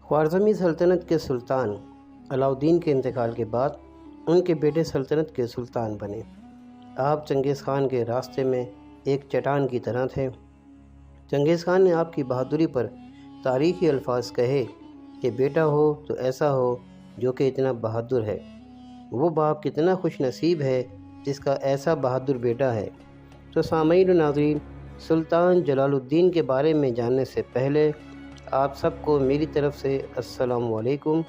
خوارزمی سلطنت کے سلطان علاؤالدین کے انتقال کے بعد ان کے بیٹے سلطنت کے سلطان بنے۔ آپ چنگیز خان کے راستے میں ایک چٹان کی طرح تھے۔ چنگیز خان نے آپ کی بہادری پر تاریخی الفاظ کہے کہ بیٹا ہو تو ایسا ہو جو کہ اتنا بہادر ہے، وہ باپ کتنا خوش نصیب ہے جس کا ایسا بہادر بیٹا ہے۔ تو سامعین و ناظرین، سلطان جلال الدین کے بارے میں جاننے سے پہلے آپ سب کو میری طرف سے السلام علیکم،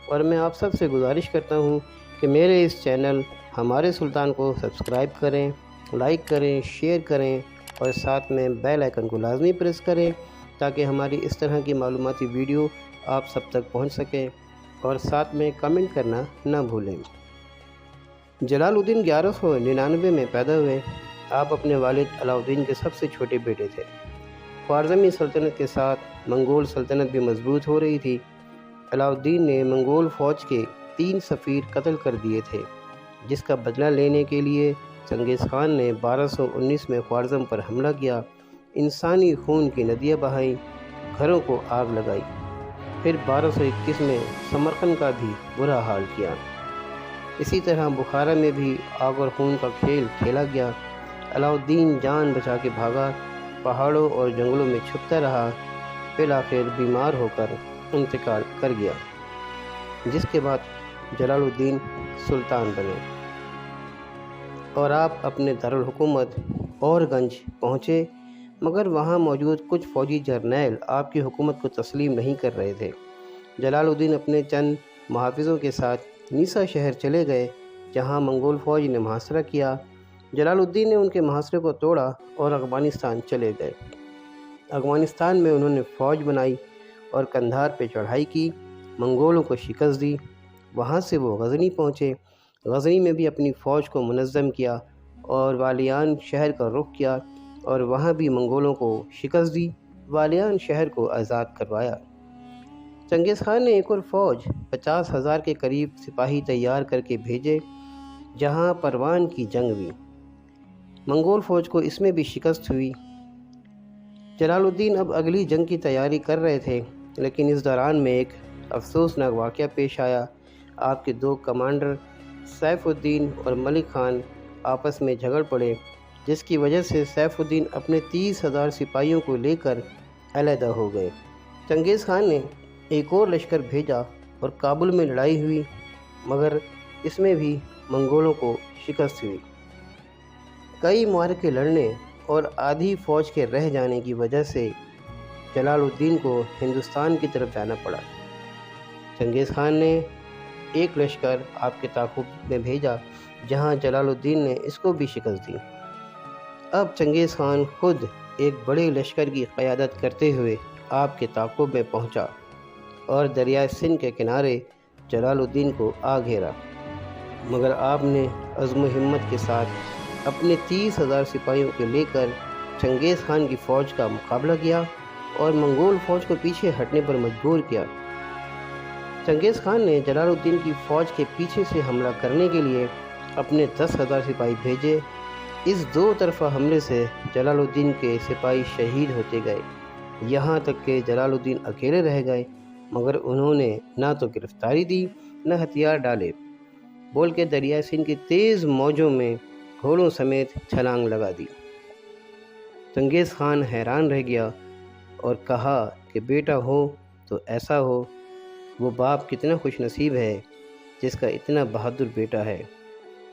اور میں آپ سب سے گزارش کرتا ہوں کہ میرے اس چینل ہمارے سلطان کو سبسکرائب کریں، لائک کریں، شیئر کریں اور ساتھ میں بیل آئیکن کو لازمی پریس کریں تاکہ ہماری اس طرح کی معلوماتی ویڈیو آپ سب تک پہنچ سکیں، اور ساتھ میں کمنٹ کرنا نہ بھولیں۔ جلال الدین 1199 میں پیدا ہوئے۔ آپ اپنے والد علاؤالدین کے سب سے چھوٹے بیٹے تھے۔ خوارزمی سلطنت کے ساتھ منگول سلطنت بھی مضبوط ہو رہی تھی۔ علاؤالدین نے منگول فوج کے 3 سفیر قتل کر دیے تھے، جس کا بدلہ لینے کے لیے چنگیز خان نے 1219 میں خوارزم پر حملہ کیا، انسانی خون کی ندیاں بہائیں، گھروں کو آگ لگائی۔ پھر 1221 میں سمرقند کا بھی برا حال کیا۔ اسی طرح بخارا میں بھی آگ اور خون کا کھیل کھیلا گیا۔ علاؤالدین جان بچا کے بھاگا، پہاڑوں اور جنگلوں میں چھپتا رہا، بالآخر بیمار ہو کر انتقال کر گیا، جس کے بعد جلال الدین سلطان بنے، اور آپ اپنے دارالحکومت اور گنج پہنچے، مگر وہاں موجود کچھ فوجی جرنیل آپ کی حکومت کو تسلیم نہیں کر رہے تھے۔ جلال الدین اپنے چند محافظوں کے ساتھ نیسا شہر چلے گئے، جہاں منگول فوج نے محاصرہ کیا۔ جلال الدین نے ان کے محاصرے کو توڑا اور افغانستان چلے گئے۔ افغانستان میں انہوں نے فوج بنائی اور قندھار پہ چڑھائی کی، منگولوں کو شکست دی۔ وہاں سے وہ غزنی پہنچے۔ غزنی میں بھی اپنی فوج کو منظم کیا اور والیان شہر کا رخ کیا، اور وہاں بھی منگولوں کو شکست دی، والیان شہر کو آزاد کروایا۔ چنگیز خان نے ایک اور فوج 50,000 کے قریب سپاہی تیار کر کے بھیجے، جہاں پروان کی جنگ ہوئی۔ منگول فوج کو اس میں بھی شکست ہوئی۔ جلال الدین اب اگلی جنگ کی تیاری کر رہے تھے، لیکن اس دوران میں ایک افسوسناک واقعہ پیش آیا۔ آپ کے 2 کمانڈر سیف الدین اور ملک خان آپس میں جھگڑ پڑے، جس کی وجہ سے سیف الدین اپنے 30,000 سپاہیوں کو لے کر علیحدہ ہو گئے۔ چنگیز خان نے ایک اور لشکر بھیجا اور کابل میں لڑائی ہوئی، مگر اس میں بھی منگولوں کو شکست ہوئی۔ کئی معرکے لڑنے اور آدھی فوج کے رہ جانے کی وجہ سے جلال الدین کو ہندوستان کی طرف جانا پڑا۔ چنگیز خان نے ایک لشکر آپ کے تعاقب میں بھیجا، جہاں جلال الدین نے اس کو بھی شکست دی۔ اب چنگیز خان خود ایک بڑے لشکر کی قیادت کرتے ہوئے آپ کے تعاقب میں پہنچا اور دریائے سندھ کے کنارے جلال الدین کو آ گھیرا، مگر آپ نے عزم و ہمت کے ساتھ اپنے 30,000 سپاہیوں کو لے کر چنگیز خان کی فوج کا مقابلہ کیا اور منگول فوج کو پیچھے ہٹنے پر مجبور کیا۔ چنگیز خان نے جلال الدین کی فوج کے پیچھے سے حملہ کرنے کے لیے اپنے 10,000 سپاہی بھیجے۔ اس 2 طرفہ حملے سے جلال الدین کے سپاہی شہید ہوتے گئے، یہاں تک کہ جلال الدین اکیلے رہ گئے، مگر انہوں نے نہ تو گرفتاری دی نہ ہتھیار ڈالے، بول کے دریائے سندھ کی تیز موجوں میں گھوڑوں سمیت چھلانگ لگا دی۔ چنگیز خان حیران رہ گیا اور کہا کہ بیٹا ہو تو ایسا ہو، وہ باپ کتنا خوش نصیب ہے جس کا اتنا بہادر بیٹا ہے۔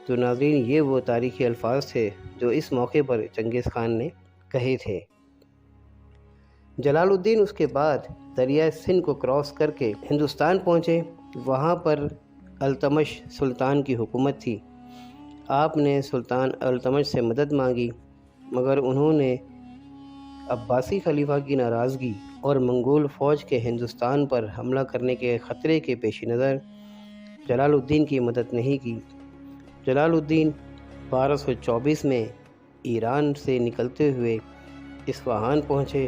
تو ناظرین، یہ وہ تاریخی الفاظ تھے جو اس موقع پر چنگیز خان نے کہے تھے۔ جلال الدین اس کے بعد دریائے سندھ کو کراس کر کے ہندوستان پہنچے۔ وہاں پر التمش سلطان کی حکومت تھی۔ آپ نے سلطان التمش سے مدد مانگی، مگر انہوں نے عباسی خلیفہ کی ناراضگی اور منگول فوج کے ہندوستان پر حملہ کرنے کے خطرے کے پیش نظر جلال الدین کی مدد نہیں کی۔ جلال الدین 1224 میں ایران سے نکلتے ہوئے اصفہان پہنچے،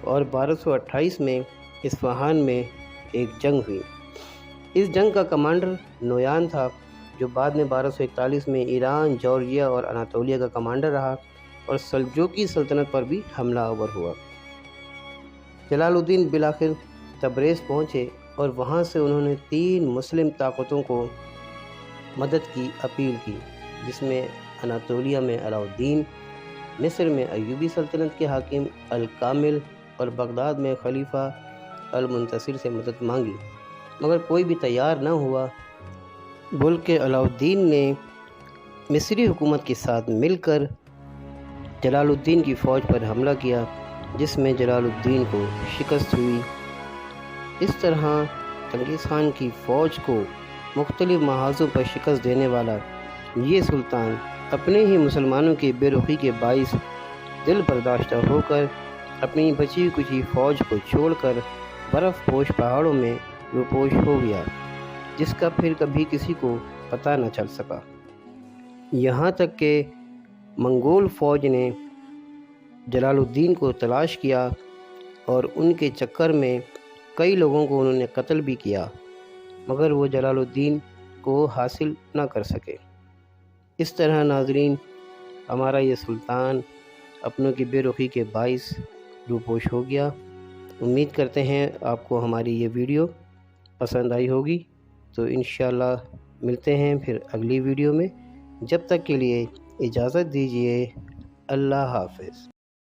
اور 1228 میں اصفہان میں ایک جنگ ہوئی۔ اس جنگ کا کمانڈر نویان تھا، جو بعد میں 1241 میں ایران، جارجیا اور اناطولیہ کا کمانڈر رہا اور سلجوقی سلطنت پر بھی حملہ آور ہوا۔ جلال الدین بالآخر تبریز پہنچے اور وہاں سے انہوں نے 3 مسلم طاقتوں کو مدد کی اپیل کی، جس میں اناطولیہ میں علاؤالدین، مصر میں ایوبی سلطنت کے حاکم الکامل اور بغداد میں خلیفہ المنتصر سے مدد مانگی، مگر کوئی بھی تیار نہ ہوا، بلکہ علاؤالدین نے مصری حکومت کے ساتھ مل کر جلال الدین کی فوج پر حملہ کیا، جس میں جلال الدین کو شکست ہوئی۔ اس طرح چنگیز خان کی فوج کو مختلف محاذوں پر شکست دینے والا یہ سلطان اپنے ہی مسلمانوں کی بے رخی کے باعث دل برداشتہ ہو کر اپنی بچی کچی فوج کو چھوڑ کر برف پوش پہاڑوں میں روپوش ہو گیا، جس کا پھر کبھی کسی کو پتہ نہ چل سکا، یہاں تک کہ منگول فوج نے جلال الدین کو تلاش کیا اور ان کے چکر میں کئی لوگوں کو انہوں نے قتل بھی کیا، مگر وہ جلال الدین کو حاصل نہ کر سکے۔ اس طرح ناظرین، ہمارا یہ سلطان اپنوں کی بے رخی کے باعث روپوش ہو گیا۔ امید کرتے ہیں آپ کو ہماری یہ ویڈیو پسند آئی ہوگی، تو انشاءاللہ ملتے ہیں پھر اگلی ویڈیو میں۔ جب تک کے لیے اجازت دیجیے، اللہ حافظ۔